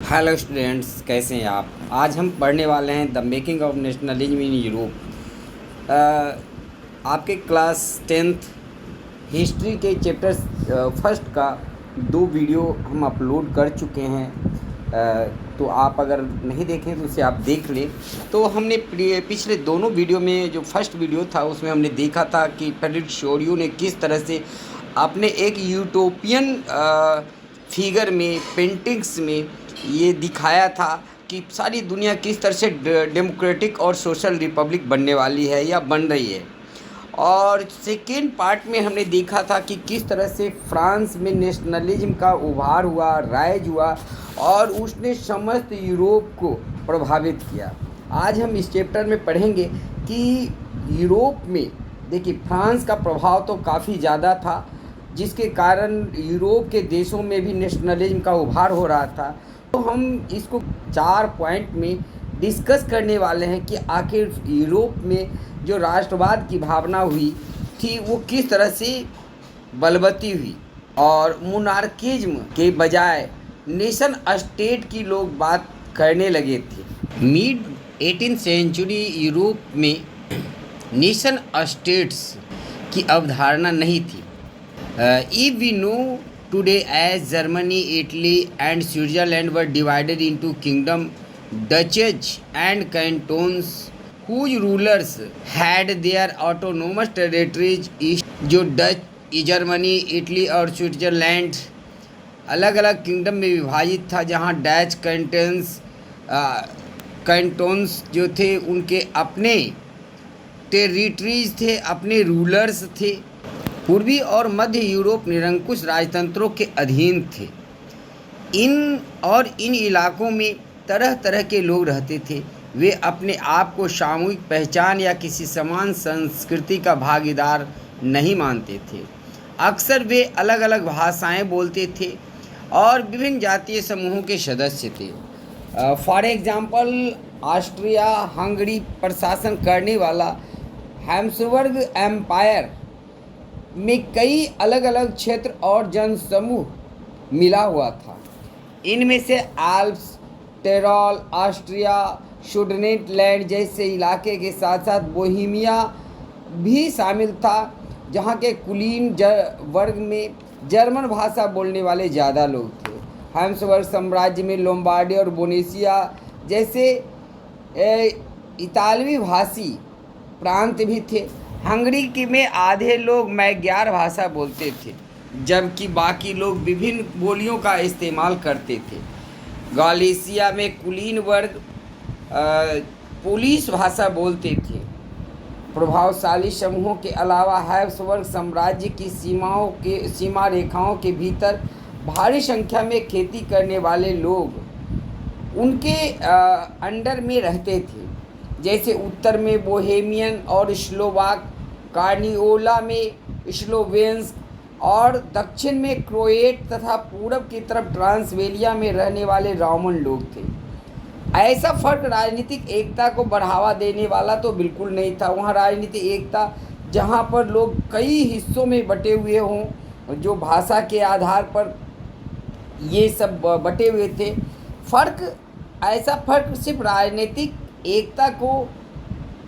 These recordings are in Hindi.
हेलो स्टूडेंट्स, कैसे हैं आप। आज हम पढ़ने वाले हैं the making of nationalism in Europe. आपके क्लास 10th हिस्ट्री के चैप्टर फर्स्ट का 2 वीडियो हम अपलोड कर चुके हैं। तो आप अगर नहीं देखें तो उसे आप देख लें। तो हमने पिछले दोनों वीडियो में, जो फर्स्ट वीडियो था उसमें हमने देखा था कि फ्रेडरिक शोरियो ने किस तरह से अपने एक यूटोपियन फिगर में, पेंटिंग्स में ये दिखाया था कि सारी दुनिया किस तरह से डेमोक्रेटिक और सोशल रिपब्लिक बनने वाली है या बन रही है। और सेकेंड पार्ट में हमने देखा था कि किस तरह से फ्रांस में नेशनलिज्म का उभार हुआ, राइज हुआ और उसने समस्त यूरोप को प्रभावित किया। आज हम इस चैप्टर में पढ़ेंगे कि यूरोप में, देखिए, फ्रांस का प्रभाव तो काफ़ी ज़्यादा था, जिसके कारण यूरोप के देशों में भी नेशनलिज्म का उभार हो रहा था। तो हम इसको 4 पॉइंट में डिस्कस करने वाले हैं कि आखिर यूरोप में जो राष्ट्रवाद की भावना हुई थी वो किस तरह से बलवती हुई और मोनार्किज्म के बजाय नेशन स्टेट की लोग बात करने लगे थे। मिड 18th सेंचुरी यूरोप में नेशन स्टेट्स की अवधारणा नहीं थी। If we know today as Germany, Italy and Switzerland were divided into kingdom, duchies and cantons whose rulers had their autonomous territories जो डच, जर्मनी, इटली और स्विट्ज़रलैंड अलग अलग किंगडम में विभाजित था, जहाँ डच कैंटोन्स जो थे उनके अपने टेरिटरीज थे, अपने रूलर्स थे। पूर्वी और मध्य यूरोप निरंकुश राजतंत्रों के अधीन थे। इन इलाकों में तरह तरह के लोग रहते थे। वे अपने आप को सामूहिक पहचान या किसी समान संस्कृति का भागीदार नहीं मानते थे। अक्सर वे अलग अलग भाषाएं बोलते थे और विभिन्न जातीय समूहों के सदस्य थे। फॉर एग्जाम्पल, ऑस्ट्रिया हंगरी पर शासन करने वाला हैब्सबर्ग एम्पायर में कई अलग अलग क्षेत्र और जनसमूह मिला हुआ था। इनमें से आल्प्स, टेरॉल, ऑस्ट्रिया, सुडेनेटलैंड जैसे इलाके के साथ साथ बोहेमिया भी शामिल था, जहां के कुलीन वर्ग में जर्मन भाषा बोलने वाले ज़्यादा लोग थे। हैब्सबर्ग साम्राज्य में लोम्बार्डी और बोनेसिया जैसे इतालवी भाषी प्रांत भी थे। हंगरी में आधे लोग मैग्यार भाषा बोलते थे, जबकि बाकी लोग विभिन्न बोलियों का इस्तेमाल करते थे। गैलिसिया में कुलीन वर्ग पोलिश भाषा बोलते थे। प्रभावशाली समूहों के अलावा हैब्सबर्ग साम्राज्य की सीमा रेखाओं के भीतर भारी संख्या में खेती करने वाले लोग उनके अंडर में रहते थे, जैसे उत्तर में बोहेमियन और स्लोवाक, कार्नियोला में स्लोवेन्स और दक्षिण में क्रोएट तथा पूरब की तरफ ट्रांसवेलिया में रहने वाले रोमन लोग थे। ऐसा फर्क राजनीतिक एकता को बढ़ावा देने वाला तो बिल्कुल नहीं था। वहाँ राजनीतिक एकता जहाँ पर लोग कई हिस्सों में बटे हुए हों, जो भाषा के आधार पर ये सब बटे हुए थे। ऐसा फर्क सिर्फ राजनीतिक एकता को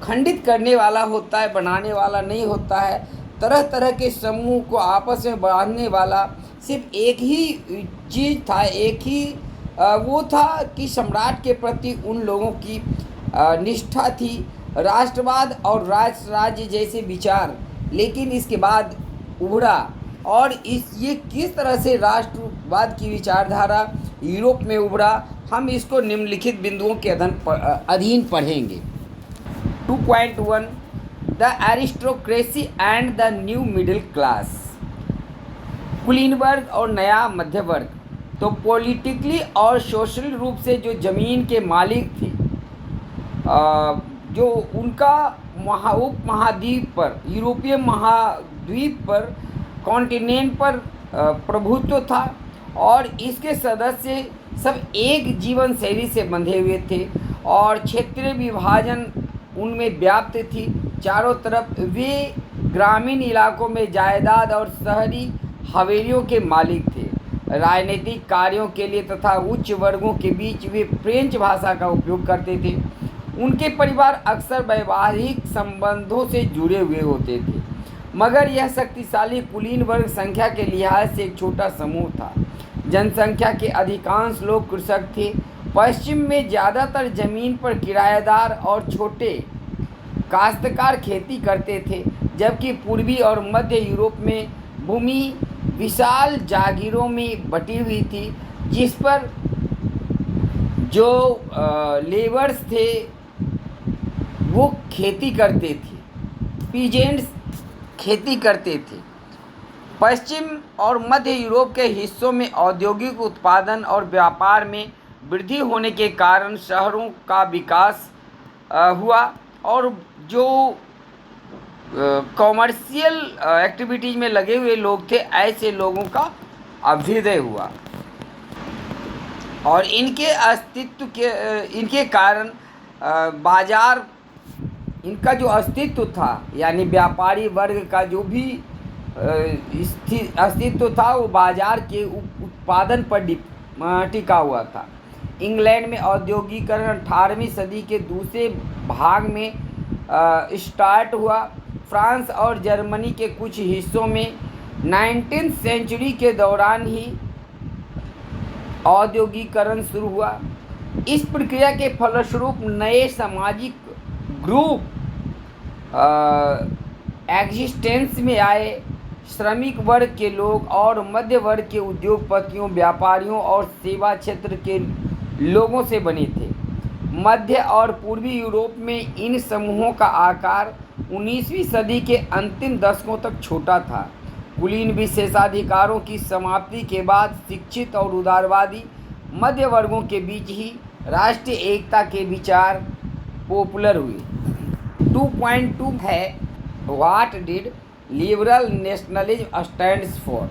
खंडित करने वाला होता है, बनाने वाला नहीं होता है। तरह तरह के समूह को आपस में बांधने वाला सिर्फ एक ही चीज़ था, एक ही वो था कि सम्राट के प्रति उन लोगों की निष्ठा थी, राष्ट्रवाद और राष्ट्र राज्य जैसे विचार। लेकिन इसके बाद उभरा और ये किस तरह से राष्ट्रवाद की विचारधारा यूरोप में उभरा, हम इसको निम्नलिखित बिंदुओं के अधीन पढ़ेंगे। 2.1 the aristocracy and the new middle class. कुलीन वर्ग और नया मध्य वर्ग तो पॉलिटिकली और सोशल रूप से जो ज़मीन के मालिक थे, जो उनका उपमहाद्वीप पर, यूरोपीय महाद्वीप पर, कॉन्टिनेंट पर प्रभुत्व था और इसके सदस्य सब एक जीवन शैली से बंधे हुए थे और क्षेत्रीय विभाजन उनमें व्याप्त थी। चारों तरफ वे ग्रामीण इलाकों में जायदाद और शहरी हवेलियों के मालिक थे। राजनीतिक कार्यों के लिए तथा उच्च वर्गों के बीच वे फ्रेंच भाषा का उपयोग करते थे। उनके परिवार अक्सर वैवाहिक संबंधों से जुड़े हुए होते थे, मगर यह शक्तिशाली कुलीन वर्ग संख्या के लिहाज से एक छोटा समूह था। जनसंख्या के अधिकांश लोग कृषक थे। पश्चिम में ज़्यादातर जमीन पर किराएदार और छोटे काश्तकार खेती करते थे, जबकि पूर्वी और मध्य यूरोप में भूमि विशाल जागीरों में बटी हुई थी, जिस पर जो लेबर्स थे वो खेती करते थे, पीजेंट्स खेती करते थे। पश्चिम और मध्य यूरोप के हिस्सों में औद्योगिक उत्पादन और व्यापार में वृद्धि होने के कारण शहरों का विकास हुआ, और जो कॉमर्शियल एक्टिविटीज़ में लगे हुए लोग थे, ऐसे लोगों का अभ्युदय हुआ, और इनके कारण बाजार, इनका जो अस्तित्व था, यानी व्यापारी वर्ग का जो भी अस्तित्व था, वो बाजार के उत्पादन पर टिका हुआ था। इंग्लैंड में औद्योगिकरण 18वीं सदी के दूसरे भाग में स्टार्ट हुआ। फ्रांस और जर्मनी के कुछ हिस्सों में 19वीं सेंचुरी के दौरान ही औद्योगिकरण शुरू हुआ। इस प्रक्रिया के फलस्वरूप नए सामाजिक ग्रुप एग्जिस्टेंस में आए। श्रमिक वर्ग के लोग और मध्य वर्ग के उद्योगपतियों, व्यापारियों और सेवा क्षेत्र के लोगों से बने थे। मध्य और पूर्वी यूरोप में इन समूहों का आकार 19वीं सदी के अंतिम दशकों तक छोटा था। कुलीन विशेषाधिकारों की समाप्ति के बाद शिक्षित और उदारवादी मध्य वर्गों के बीच ही राष्ट्रीय एकता के विचार पॉपुलर हुए। 2.2 है, what did liberal nationalism stands for?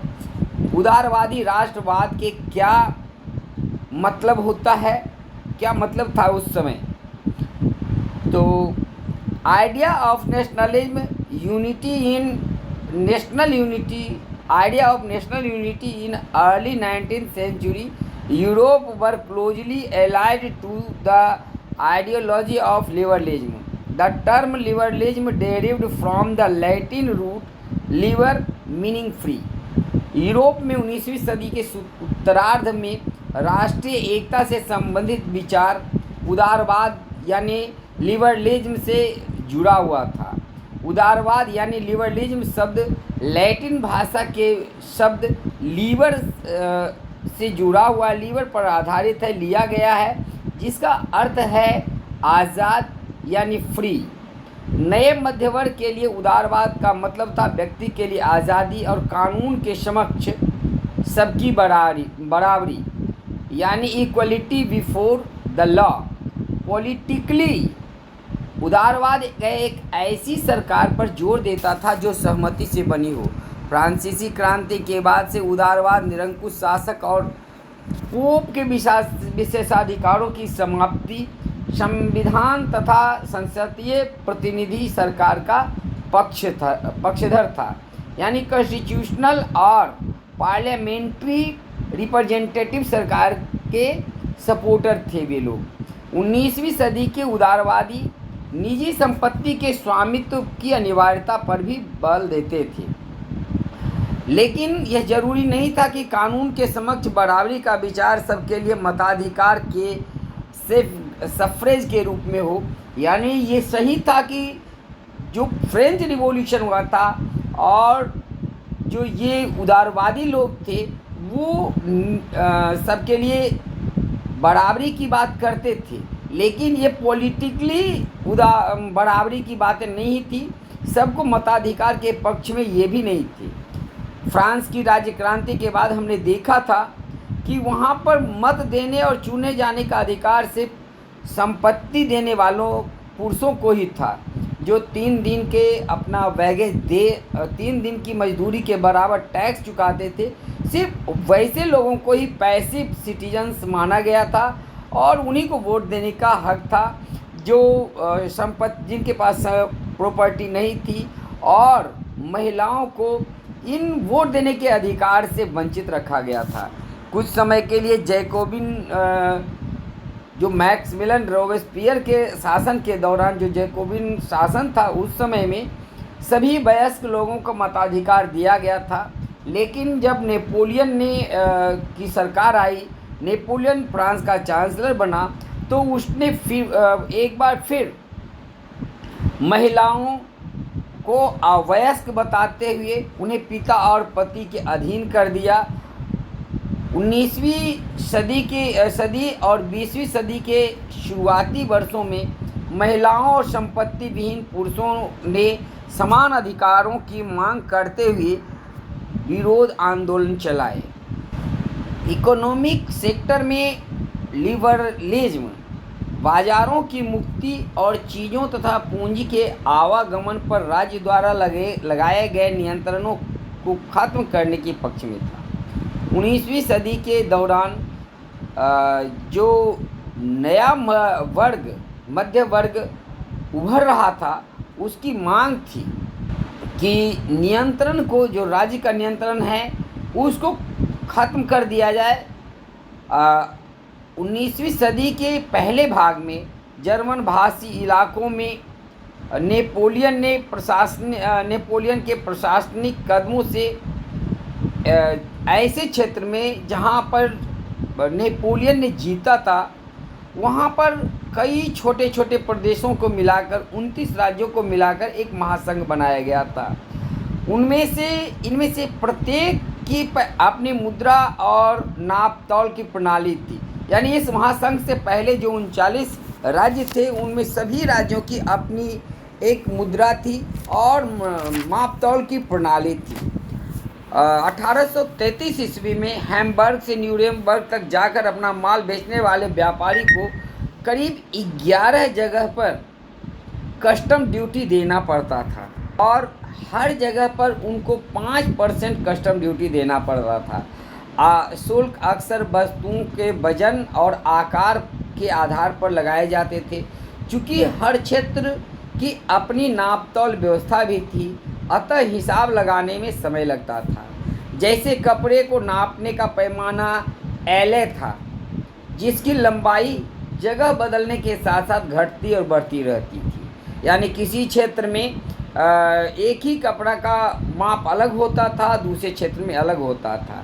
उदारवादी राष्ट्रवाद के क्या मतलब होता है, क्या मतलब था उस समय? तो idea of nationalism, unity in national unity, idea of national unity in early 19th century Europe were closely allied to the ideology of liberalism. The term liberalism derived from the Latin root liber meaning free. Europe में 19वीं सदी के उत्तरार्ध में राष्ट्रीय एकता से संबंधित विचार उदारवाद यानी लिबरलिज्म से जुड़ा हुआ था। उदारवाद यानी लिबरलिज्म शब्द लैटिन भाषा के शब्द लीबर से जुड़ा हुआ, लीबर पर आधारित है, लिया गया है, जिसका अर्थ है आज़ाद यानी फ्री। नए मध्यवर्ग के लिए उदारवाद का मतलब था व्यक्ति के लिए आज़ादी और कानून के समक्ष सबकी बराबरी यानी equality before the law. Politically उदारवाद एक ऐसी सरकार पर जोर देता था जो सहमति से बनी हो। फ्रांसीसी क्रांति के बाद से उदारवाद निरंकुश शासक और पोप के विशेषाधिकारों की समाप्ति, संविधान तथा संसदीय प्रतिनिधि सरकार का पक्षधर था, यानी कॉन्स्टिट्यूशनल और पार्लियामेंट्री रिप्रेजेंटेटिव सरकार के सपोर्टर थे वे लोग। 19वीं सदी के उदारवादी निजी संपत्ति के स्वामित्व की अनिवार्यता पर भी बल देते थे, लेकिन यह जरूरी नहीं था कि कानून के समक्ष बराबरी का विचार सबके लिए मताधिकार के सिर्फ सफ्रेज के रूप में हो। यानी ये सही था कि जो फ्रेंच रिवॉल्यूशन हुआ था और जो ये उदारवादी लोग थे वो सबके लिए बराबरी की बात करते थे, लेकिन ये पॉलिटिकली बराबरी की बातें नहीं थी, सबको मताधिकार के पक्ष में ये भी नहीं थी। फ्रांस की राज्य क्रांति के बाद हमने देखा था कि वहाँ पर मत देने और चुने जाने का अधिकार सिर्फ संपत्ति देने वालों पुरुषों को ही था, जो 3 दिन के अपना वैगेज 3 दिन की मजदूरी के बराबर टैक्स चुकाते थे। सिर्फ वैसे लोगों को ही पैसिव सिटीजन्स माना गया था और उन्हीं को वोट देने का हक था, जो जिनके पास प्रॉपर्टी नहीं थी, और महिलाओं को इन वोट देने के अधिकार से वंचित रखा गया था। कुछ समय के लिए जैकोबिन जो मैक्सिमिलियन रोबेस्पियर के शासन के दौरान जो जैकोबिन शासन था उस समय में सभी वयस्क लोगों को मताधिकार दिया गया था। लेकिन जब नेपोलियन ने की सरकार आई, नेपोलियन फ्रांस का चांसलर बना, तो उसने फिर एक बार फिर महिलाओं को अवयस्क बताते हुए उन्हें पिता और पति के अधीन कर दिया। 19वीं सदी और 20वीं सदी के शुरुआती वर्षों में महिलाओं और संपत्ति विहीन पुरुषों ने समान अधिकारों की मांग करते हुए विरोध आंदोलन चलाए। इकोनॉमिक सेक्टर में लिबरलिज्म, बाजारों की मुक्ति और चीज़ों तथा पूंजी के आवागमन पर राज्य द्वारा लगाए गए नियंत्रणों को खत्म करने के पक्ष में था। 19वीं सदी के दौरान जो नया मध्य वर्ग उभर रहा था, उसकी मांग थी कि नियंत्रण को, जो राज्य का नियंत्रण है, उसको ख़त्म कर दिया जाए। 19वीं सदी के पहले भाग में जर्मन भाषी इलाकों में नेपोलियन के प्रशासनिक कदमों से ऐसे क्षेत्र में जहाँ पर नेपोलियन ने जीता था, वहाँ पर कई छोटे छोटे प्रदेशों को मिलाकर 29 राज्यों को मिलाकर एक महासंघ बनाया गया था। इनमें से प्रत्येक की अपनी मुद्रा और नाप तौल की प्रणाली थी। यानी इस महासंघ से पहले जो 39 राज्य थे, उनमें सभी राज्यों की अपनी एक मुद्रा थी और माप तौल की प्रणाली थी। 1833 ईस्वी में हैम्बर्ग से न्यूरेमबर्ग तक जाकर अपना माल बेचने वाले व्यापारी को करीब 11 जगह पर कस्टम ड्यूटी देना पड़ता था और हर जगह पर उनको 5% कस्टम ड्यूटी देना पड़ता था। शुल्क अक्सर वस्तुओं के वजन और आकार के आधार पर लगाए जाते थे। चूँकि हर क्षेत्र की अपनी नापतोल व्यवस्था भी थी, अतः हिसाब लगाने में समय लगता था। जैसे कपड़े को नापने का पैमाना एले था, जिसकी लंबाई जगह बदलने के साथ साथ घटती और बढ़ती रहती थी। यानी किसी क्षेत्र में एक ही कपड़ा का माप अलग होता था, दूसरे क्षेत्र में अलग होता था।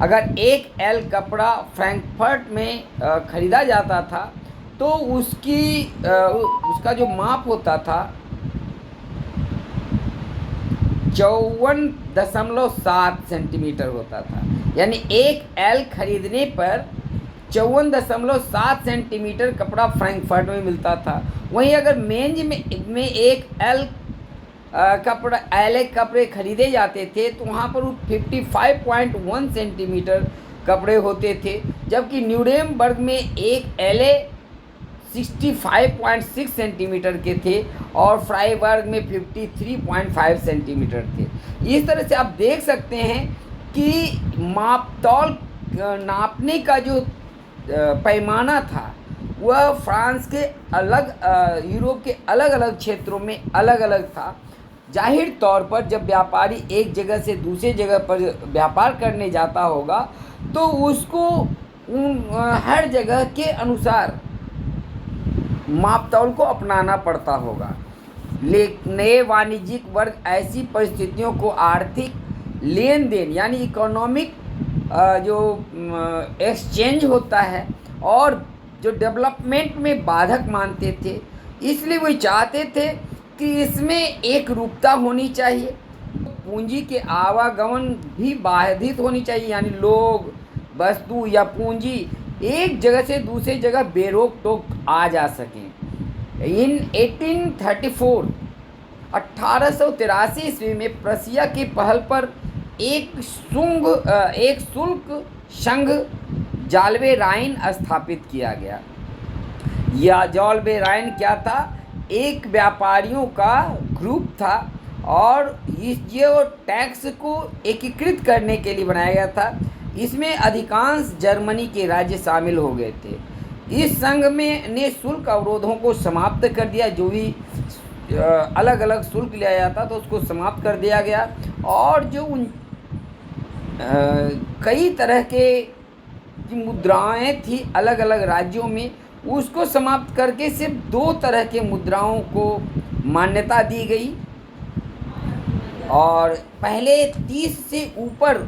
अगर एक एल कपड़ा फ्रैंकफर्ट में ख़रीदा जाता था, तो उसका जो माप होता था 54.7 सेंटीमीटर होता था। यानी एक एल खरीदने पर 54.7 सेंटीमीटर कपड़ा फ्रैंकफर्ट में मिलता था। वहीं अगर मेंज में एक एल कपड़े खरीदे जाते थे, तो वहाँ पर 55.1 सेंटीमीटर कपड़े होते थे, जबकि न्यूरेमबर्ग में एक एले 65.6 सेंटीमीटर के थे और फ्राइबर्ग में 53.5 सेंटीमीटर थे। इस तरह से आप देख सकते हैं कि मापतौल नापने का जो पैमाना था, वह फ्रांस के यूरोप के अलग अलग क्षेत्रों में अलग अलग था। जाहिर तौर पर जब व्यापारी एक जगह से दूसरी जगह पर व्यापार करने जाता होगा, तो उसको हर जगह के अनुसार मापतौल को अपनाना पड़ता होगा। नए वाणिज्यिक वर्ग ऐसी परिस्थितियों को आर्थिक लेन देन यानी इकोनॉमिक जो एक्सचेंज होता है और जो डेवलपमेंट में बाधक मानते थे। इसलिए वे चाहते थे कि इसमें एक रूपता होनी चाहिए, पूंजी के आवागमन भी बाधित होनी चाहिए, यानी लोग, वस्तु या पूंजी एक जगह से दूसरी जगह बेरोक टोक आ जा सकें। इन 1883 ईस्वी में प्रशिया की पहल पर एक शुल्क संघ जाल्वे राइन स्थापित किया गया। यह जाल्वे राइन क्या था? एक व्यापारियों का ग्रुप था और ये टैक्स को एकीकृत करने के लिए बनाया गया था। इसमें अधिकांश जर्मनी के राज्य शामिल हो गए थे। इस संघ ने शुल्क अवरोधों को समाप्त कर दिया। जो भी अलग अलग शुल्क लिया जाता तो उसको समाप्त कर दिया गया और जो कई तरह के की मुद्राएं थी अलग अलग राज्यों में, उसको समाप्त करके सिर्फ 2 तरह के मुद्राओं को मान्यता दी गई। और पहले 30 से ऊपर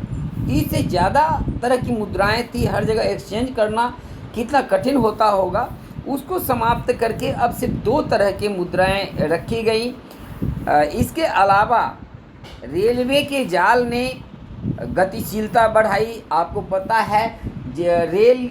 30 से ज़्यादा तरह की मुद्राएं थी, हर जगह एक्सचेंज करना कितना कठिन होता होगा, उसको समाप्त करके अब सिर्फ 2 तरह की मुद्राएं रखी गई। इसके अलावा रेलवे के जाल ने गतिशीलता बढ़ाई। आपको पता है रेल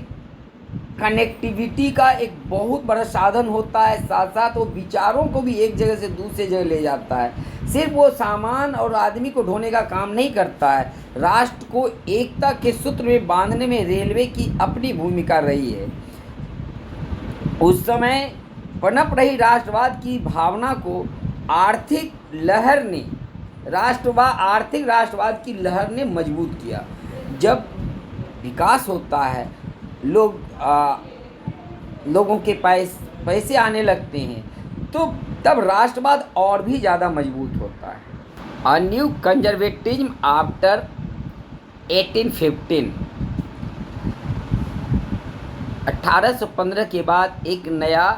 कनेक्टिविटी का एक बहुत बड़ा साधन होता है, साथ साथ वो विचारों को भी एक जगह से दूसरी जगह ले जाता है। सिर्फ वो सामान और आदमी को ढोने का काम नहीं करता है, राष्ट्र को एकता के सूत्र में बांधने में रेलवे की अपनी भूमिका रही है। उस समय पनप रही राष्ट्रवाद की भावना को आर्थिक राष्ट्रवाद की लहर ने मजबूत किया। जब विकास होता है, लोगों के पैसे आने लगते हैं, तो तब राष्ट्रवाद और भी ज़्यादा मजबूत होता है। A new conservatism after 1815। 1815 के बाद एक नया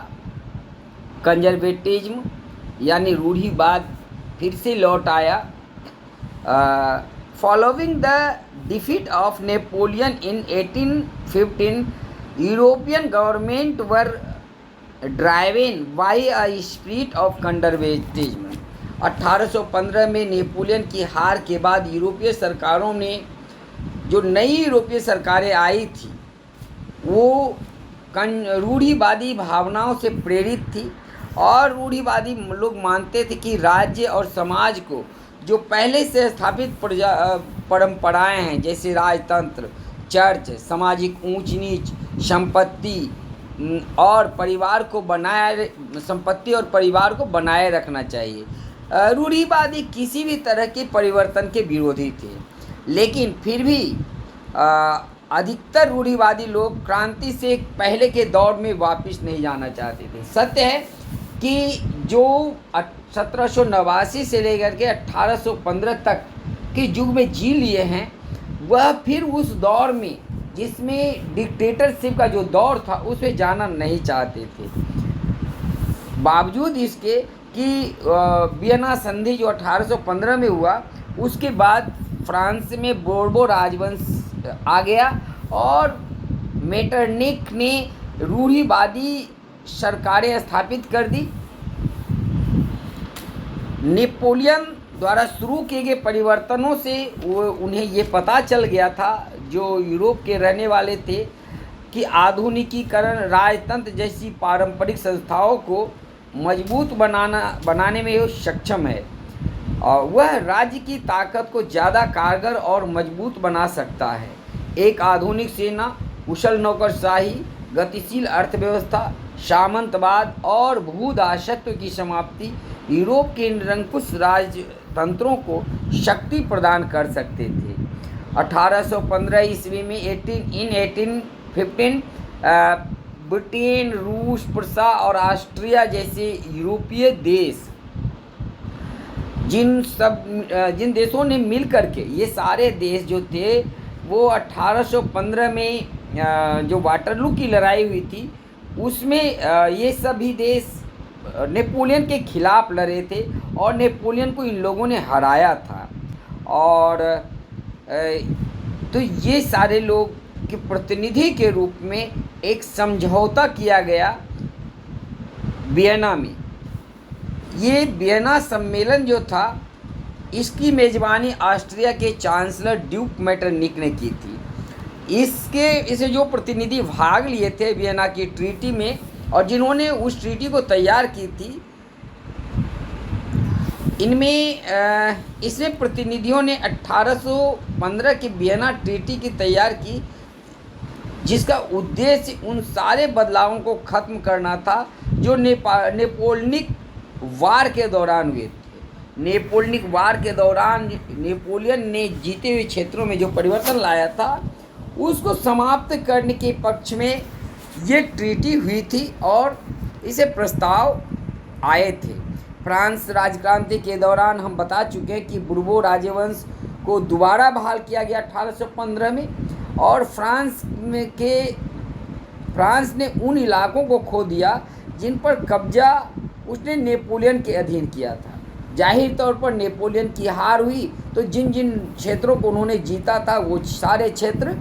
कंजर्वेटिज्म यानी रूढ़िवाद फिर से लौट आया। Following the defeat of Napoleon in 1815, European government were driven by a spirit of conservatism. 1815 में नेपोलियन की हार के बाद यूरोपीय सरकारों ने, जो नई यूरोपीय सरकारें आई थी, वो रूढ़िवादी भावनाओं से प्रेरित थी। और रूढ़िवादी लोग मानते थे कि राज्य और समाज को जो पहले से स्थापित परंपराएं हैं, जैसे राजतंत्र, चर्च, सामाजिक ऊंच नीच, संपत्ति और परिवार को बनाए रखना चाहिए। रूढ़िवादी किसी भी तरह के परिवर्तन के विरोधी थे, लेकिन फिर भी अधिकतर रूढ़िवादी लोग क्रांति से पहले के दौर में वापस नहीं जाना चाहते थे। सत्य है कि जो 1789 से लेकर के 1815 तक के युग में जी लिए हैं, वह फिर उस दौर में, जिसमें डिक्टेटरशिप का जो दौर था, उसमें जाना नहीं चाहते थे। बावजूद इसके कि वियना संधि जो 1815 में हुआ, उसके बाद फ्रांस में बोर्बो राजवंश आ गया और मेटरनिख ने रूढ़िवादी सरकारें स्थापित कर दी। नेपोलियन द्वारा शुरू किए गए परिवर्तनों से उन्हें ये पता चल गया था, जो यूरोप के रहने वाले थे, कि आधुनिकीकरण राजतंत्र जैसी पारंपरिक संस्थाओं को मजबूत बनाने में सक्षम है और वह राज्य की ताकत को ज़्यादा कारगर और मजबूत बना सकता है। एक आधुनिक सेना, कुशल नौकरशाही, गतिशील अर्थव्यवस्था, सामंतवाद और भूदासत्व की समाप्ति यूरोप के निरंकुश राजतंत्रों को शक्ति प्रदान कर सकते थे। 1815 ईस्वी में 1815 ब्रिटेन, रूस, प्रूसिया और ऑस्ट्रिया जैसे यूरोपीय देश, जिन देशों ने मिल करके, ये सारे देश जो थे वो 1815 में जो वाटरलू की लड़ाई हुई थी, उसमें ये सभी देश नेपोलियन के खिलाफ लड़े थे और नेपोलियन को इन लोगों ने हराया था। और तो ये सारे लोग के प्रतिनिधि के रूप में एक समझौता किया गया वियना में। ये वियना सम्मेलन जो था, इसकी मेज़बानी ऑस्ट्रिया के चांसलर ड्यूक मेटरनिख ने की थी। इसे जो प्रतिनिधि भाग लिए थे वियना की ट्रीटी में, और जिन्होंने उस ट्रीटी को तैयार की थी, इसमें प्रतिनिधियों ने 1815 की वियना ट्रीटी की तैयार की, जिसका उद्देश्य उन सारे बदलावों को ख़त्म करना था जो नेपोलियनिक वार के दौरान हुए थे। नेपोलियनिक वार के दौरान नेपोलियन ने जीते हुए क्षेत्रों में जो परिवर्तन लाया था, उसको समाप्त करने के पक्ष में ये ट्रीटी हुई थी और इसे प्रस्ताव आए थे। फ्रांस राजक्रांति के दौरान हम बता चुके हैं कि बोर्बो राजवंश को दोबारा बहाल किया गया 1815 में, और फ्रांस ने उन इलाकों को खो दिया जिन पर कब्जा उसने नेपोलियन के अधीन किया था। जाहिर तौर पर नेपोलियन की हार हुई तो जिन जिन क्षेत्रों को उन्होंने जीता था वो सारे क्षेत्र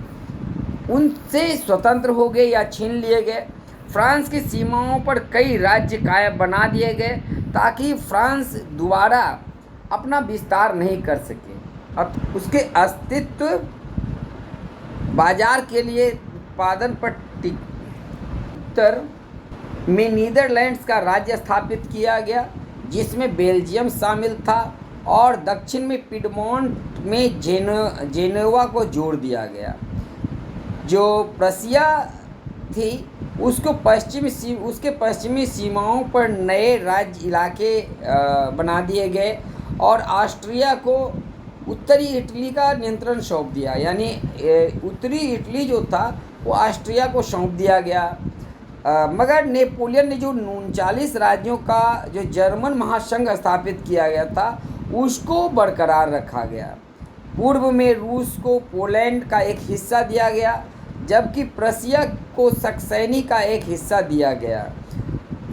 उनसे स्वतंत्र हो गए या छीन लिए गए। फ्रांस की सीमाओं पर कई राज्य कायम बना दिए गए ताकि फ्रांस दोबारा अपना विस्तार नहीं कर सके। अब उसके अस्तित्व बाजार के लिए उत्पादन पर उत्तर में नीदरलैंड्स का राज्य स्थापित किया गया जिसमें बेल्जियम शामिल था और दक्षिण में पिडमोंट में जेनेवा को जोड़ दिया गया। जो प्रशिया थी उसके पश्चिमी सीमाओं पर नए राज्य इलाके बना दिए गए और ऑस्ट्रिया को उत्तरी इटली का नियंत्रण सौंप दिया, यानी उत्तरी इटली जो था वो ऑस्ट्रिया को सौंप दिया गया। मगर नेपोलियन ने जो 39 राज्यों का जो जर्मन महासंघ स्थापित किया गया था उसको बरकरार रखा गया। पूर्व में रूस को पोलैंड का एक हिस्सा दिया गया जबकि प्रशिया को सक्सेनी का एक हिस्सा दिया गया।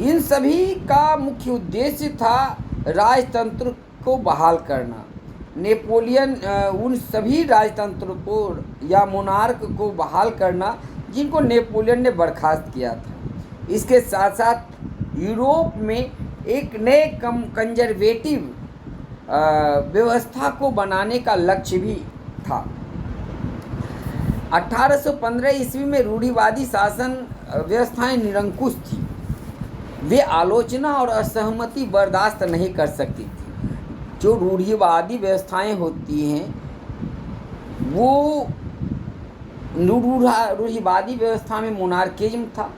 इन सभी का मुख्य उद्देश्य था राजतंत्र को बहाल करना। नेपोलियन उन सभी राजतंत्र को या मोनार्क को बहाल करना जिनको नेपोलियन ने बर्खास्त किया था। इसके साथ साथ यूरोप में एक नए कंजर्वेटिव व्यवस्था को बनाने का लक्ष्य भी था। 1815 ईस्वी में रूढ़िवादी शासन व्यवस्थाएं निरंकुश थी। वे आलोचना और असहमति बर्दाश्त नहीं कर सकती थी। जो रूढ़िवादी व्यवस्थाएं होती हैं वो रूढ़िवादी व्यवस्था में मोनार्किज्म था,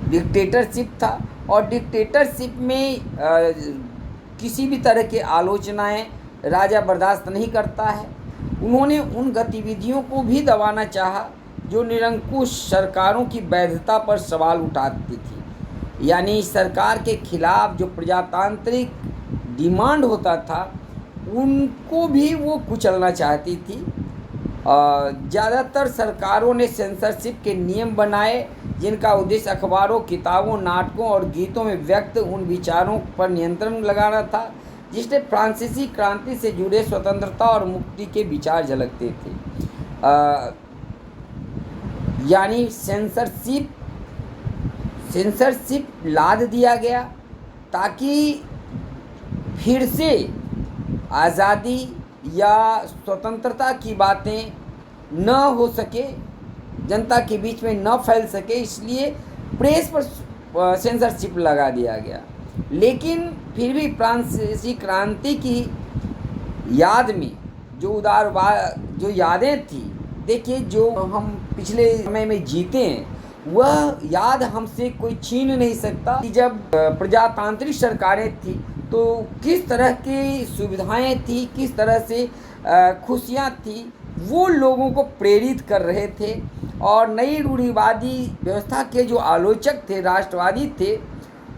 डिक्टेटरशिप था और डिक्टेटरशिप में किसी भी तरह के आलोचनाएं राजा बर्दाश्त नहीं करता है। उन्होंने उन गतिविधियों को भी दबाना चाहा जो निरंकुश सरकारों की वैधता पर सवाल उठाती थी, यानी सरकार के खिलाफ जो प्रजातांत्रिक डिमांड होता था उनको भी वो कुचलना चाहती थी। ज़्यादातर सरकारों ने सेंसरशिप के नियम बनाए जिनका उद्देश्य अखबारों, किताबों, नाटकों और गीतों में व्यक्त उन विचारों पर नियंत्रण लगाना था जिससे फ्रांसीसी क्रांति से जुड़े स्वतंत्रता और मुक्ति के विचार झलकते थे। यानी सेंसरशिप लाद दिया गया ताकि फिर से आज़ादी या स्वतंत्रता की बातें न हो सके, जनता के बीच में न फैल सके, इसलिए प्रेस पर सेंसरशिप लगा दिया गया। लेकिन फिर भी फ्रांसीसी क्रांति की याद में जो यादें थी, देखिए जो हम पिछले समय में जीते हैं वह याद हमसे कोई छीन नहीं सकता कि जब प्रजातांत्रिक सरकारें थी तो किस तरह की सुविधाएं थी, किस तरह से खुशियां थी, वो लोगों को प्रेरित कर रहे थे। और नई रूढ़िवादी व्यवस्था के जो आलोचक थे, राष्ट्रवादी थे,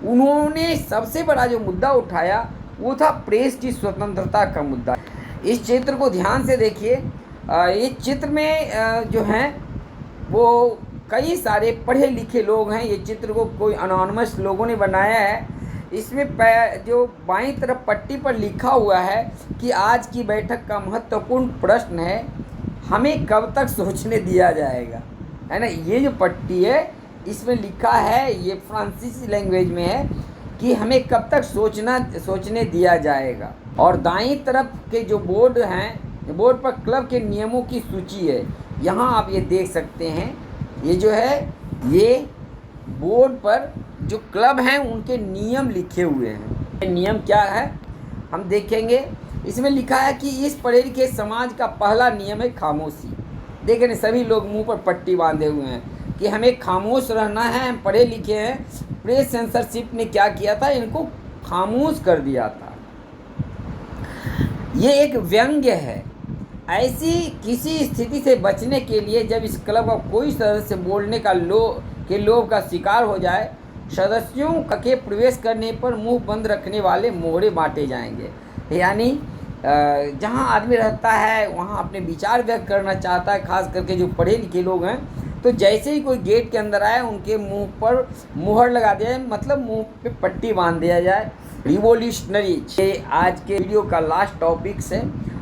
उन्होंने सबसे बड़ा जो मुद्दा उठाया वो था प्रेस की स्वतंत्रता का मुद्दा। इस चित्र को ध्यान से देखिए। इस चित्र में जो हैं वो कई सारे पढ़े लिखे लोग हैं। ये चित्र को कोई अनोनिमस लोगों ने बनाया है। इसमें जो बाईं तरफ पट्टी पर लिखा हुआ है कि आज की बैठक का महत्वपूर्ण प्रश्न है, हमें कब तक सोचने दिया जाएगा, है ना। ये जो पट्टी है इसमें लिखा है, ये फ्रांसीसी लैंग्वेज में है कि हमें कब तक सोचने दिया जाएगा। और दाईं तरफ के जो बोर्ड हैं, बोर्ड पर क्लब के नियमों की सूची है। यहाँ आप ये देख सकते हैं, ये जो है ये बोर्ड पर जो क्लब हैं उनके नियम लिखे हुए हैं। नियम क्या है हम देखेंगे। इसमें लिखा है कि इस पढ़े लिखे समाज का पहला नियम है खामोशी। देखें ना, सभी लोग मुंह पर पट्टी बांधे हुए हैं कि हमें खामोश रहना है, हम पढ़े लिखे हैं। प्रेस सेंसरशिप ने क्या किया था, इनको खामोश कर दिया था। ये एक व्यंग्य है। ऐसी किसी स्थिति से बचने के लिए जब इस क्लब का कोई सदस्य बोलने का लोभ का शिकार हो जाए, सदस्यों के प्रवेश करने पर मुंह बंद रखने वाले मोहरे बांटे जाएंगे। यानी जहाँ आदमी रहता है वहाँ अपने विचार व्यक्त करना चाहता है, खास करके जो पढ़े लिखे लोग हैं, तो जैसे ही कोई गेट के अंदर आए उनके मुंह पर मुहर लगा दिया जाए, मतलब मुंह पे पट्टी बांध दिया जाए। रिवोल्यूशनरी, ये आज के वीडियो का लास्ट टॉपिक्स है।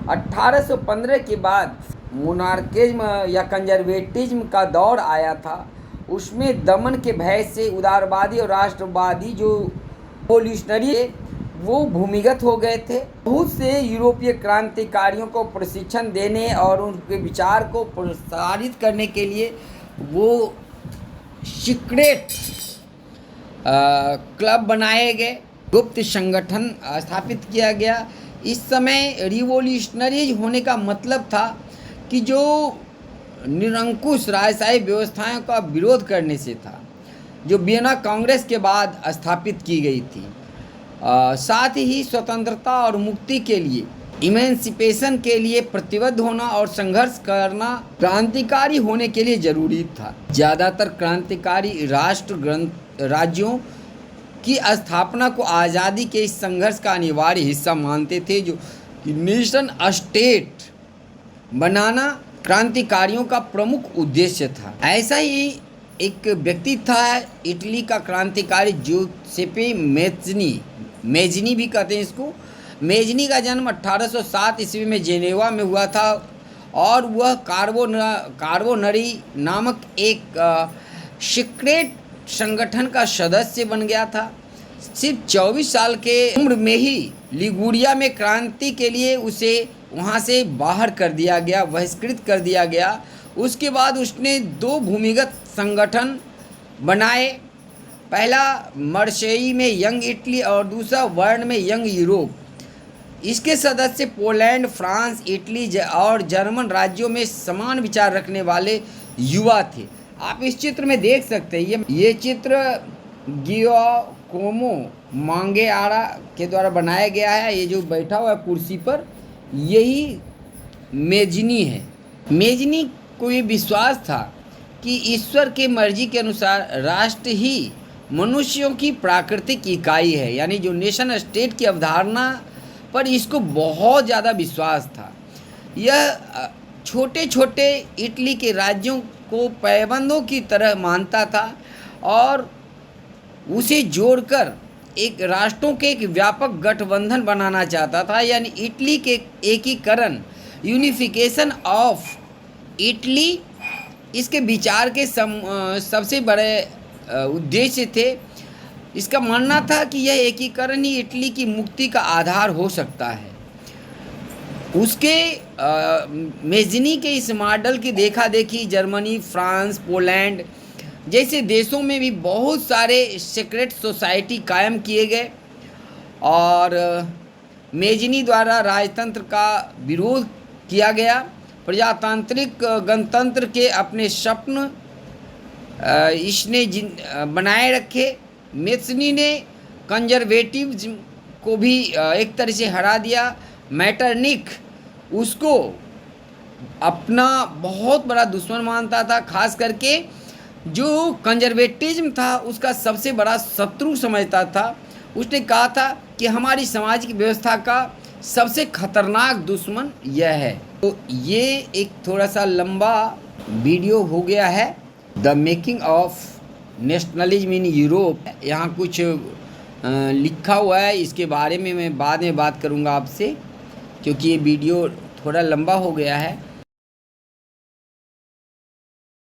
1815 के बाद मोनार्किज्म या कंजर्वेटिज्म का दौर आया था। उसमें दमन के भय से उदारवादी और राष्ट्रवादी जो रिवोल्यूशनरी वो भूमिगत हो गए थे। बहुत से यूरोपीय क्रांतिकारियों को प्रशिक्षण देने और उनके विचार को प्रसारित करने के लिए वो सीक्रेट क्लब बनाए गए, गुप्त संगठन स्थापित किया गया। इस समय रिवोल्यूशनरीज होने का मतलब था कि जो निरंकुश राजशाही व्यवस्थाओं का विरोध करने से था, जो वियना कांग्रेस के बाद स्थापित की गई थी। साथ ही स्वतंत्रता और मुक्ति के लिए, इमेंसिपेशन के लिए प्रतिबद्ध होना और संघर्ष करना क्रांतिकारी होने के लिए जरूरी था। ज़्यादातर क्रांतिकारी राज्यों की स्थापना को आज़ादी के इस संघर्ष का अनिवार्य हिस्सा मानते थे, जो कि नेशन स्टेट बनाना क्रांतिकारियों का प्रमुख उद्देश्य था। ऐसा ही एक व्यक्ति था, इटली का क्रांतिकारी जूसेप्पे मेज़नी भी कहते हैं इसको। मेज़नी का जन्म 1807 ईस्वी में जेनेवा में हुआ था और वह कार्बोनरी नामक एक सीक्रेट संगठन का सदस्य बन गया था। सिर्फ 24 साल के उम्र में ही लिगुरिया में क्रांति के लिए उसे वहाँ से बाहर कर दिया गया, बहिष्कृत कर दिया गया। उसके बाद उसने 2 भूमिगत संगठन बनाए, पहला मर्सेई में यंग इटली और दूसरा बर्न में यंग यूरोप। इसके सदस्य पोलैंड, फ्रांस, इटली और जर्मन राज्यों में समान विचार रखने वाले युवा थे। आप इस चित्र में देख सकते हैं, ये चित्र गियोकोमो मांगेआरा के द्वारा बनाया गया है। ये जो बैठा हुआ है कुर्सी पर, यही मेज़नी है। मेज़नी को ये विश्वास था कि ईश्वर के मर्जी के अनुसार राष्ट्र ही मनुष्यों की प्राकृतिक इकाई है, यानी जो नेशन स्टेट की अवधारणा पर इसको बहुत ज़्यादा विश्वास था। यह छोटे छोटे इटली के राज्यों को पैबंदों की तरह मानता था और उसे जोड़कर एक राष्ट्रों के एक व्यापक गठबंधन बनाना चाहता था, यानी इटली के एकीकरण, यूनिफिकेशन ऑफ इटली इसके विचार के सबसे बड़े उद्देश्य थे। इसका मानना था कि यह एकीकरण ही इटली की मुक्ति का आधार हो सकता है। उसके मेज़नी के इस मॉडल की देखा देखी जर्मनी, फ्रांस, पोलैंड जैसे देशों में भी बहुत सारे सीक्रेट सोसाइटी कायम किए गए और मेज़नी द्वारा राजतंत्र का विरोध किया गया। प्रजातांत्रिक गणतंत्र के अपने स्वप्न इसने बनाए रखे। मेज़नी ने कंजर्वेटिव्स को भी एक तरह से हरा दिया। मैटरनिख उसको अपना बहुत बड़ा दुश्मन मानता था, खास करके जो कंजर्वेटिज्म था उसका सबसे बड़ा शत्रु समझता था। उसने कहा था कि हमारी सामाजिक व्यवस्था का सबसे खतरनाक दुश्मन यह है। तो ये एक थोड़ा सा लंबा वीडियो हो गया है, the making of nationalism in Europe. यहाँ कुछ लिखा हुआ है, इसके बारे में मैं बाद में बात करूँगा आपसे, क्योंकि ये वीडियो थोड़ा लंबा हो गया है।